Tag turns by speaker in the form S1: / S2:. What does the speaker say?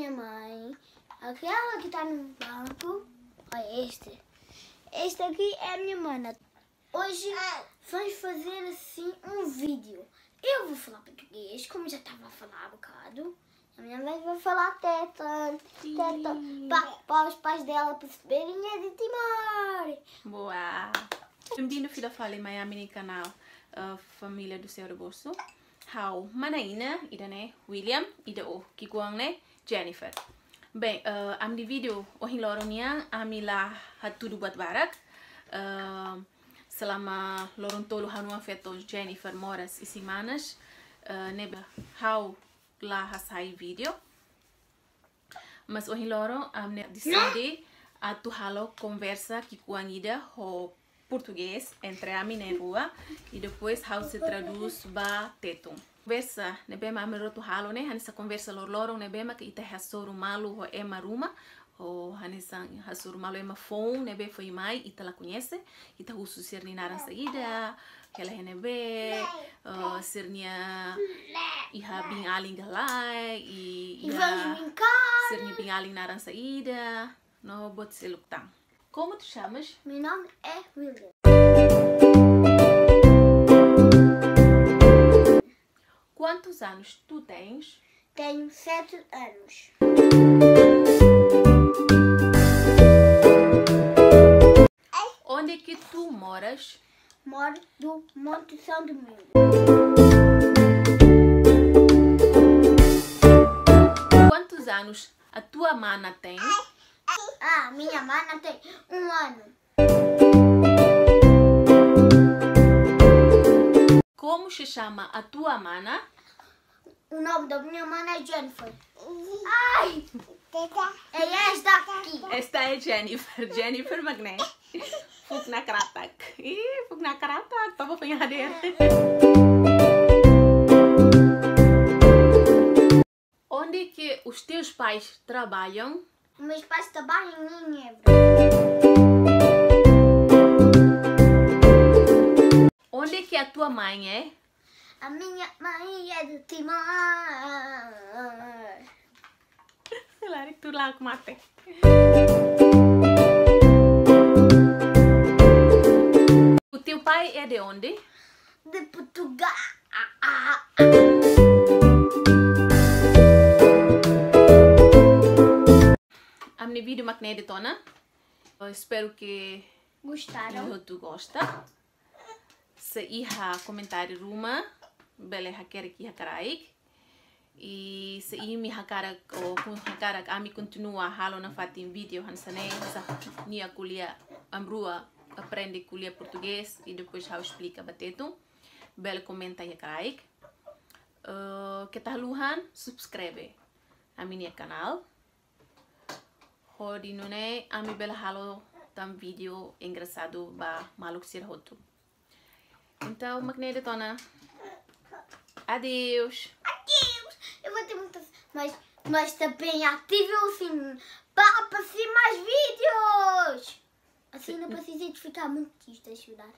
S1: minha mãe. Aquela que está no banco. Olha este. Este aqui é a minha mana. Hoje vamos fazer assim um vídeo. Eu vou falar português, como já estava a falar há bocado. A minha mãe vai falar teta. Para os pais dela perceberem é de Timor.
S2: Boa! Bem-vindo, filha, fala em Miami no canal Família do Seu Reboço. How Manaina, ida né William, ida o Kikuang né Jennifer. Bem, am di video ohin loronia ami lah hatudu buat barak. Selama lorong tolu hanua feto Jennifer moras e semanas, neba how lá sai vídeo. Mas ohin loro amne decide a tu halo conversa Kikuang ida ho português entre a mim na rua e depois how se traduz ba tetum. Conversa nebema amerotu halo né hanisa conversa lorloro nebema que ita hasoru malu ho ema ruma o hanisa hasoru malu ema phone nebe foi mai ita la conhece ita usu serninaran saída que ela nebe sernia iha bing aling galai e
S1: vamos brincar.
S2: Sernia bing aling naran saída no bot seluktang. Como tu chamas?
S1: Meu nome é William.
S2: Quantos anos tu tens?
S1: Tenho 7 anos.
S2: Onde é que tu moras?
S1: Moro do Monte São Domingo.
S2: Quantos anos a tua mana tem?
S1: Minha mana tem 1 ano.
S2: Como se chama a tua mana?
S1: O nome da minha mana é Jennifer. Ai! É esta aqui.
S2: Esta é Jennifer. Jennifer Magné. Fuk na karatak. Ih, fuk na karatak. Tava penhadeira. Onde que os teus pais trabalham?
S1: Meus pais trabalham em Évora.
S2: Onde que a tua mãe é?
S1: A minha mãe é de Timor.
S2: Claro que tu lá com mate. O teu pai é de onde?
S1: De Portugal.
S2: Amne vídeo makne de tona. Eu espero que
S1: Gostaram?
S2: tu gosta. Se iha comentário ruma, bele hakere ki hakaraik. E se mi hakara ou hakara ami continua halo na fatin vídeo hansane sa nia kuliah amrua aprende kuliah português e depois how explica batetu. Bele comenta e hakaraik. Que tahluhan subscribe a minha canal. Hodi nune ami bela halo tam vídeo engraçado ba maluk sir hotu. Então, Magne de Tona. Adeus.
S1: Adeus. Eu vou ter muitas... Mas também ative o sininho para aparecer mais vídeos. Assim não precisa de ficar muito triste a chorar.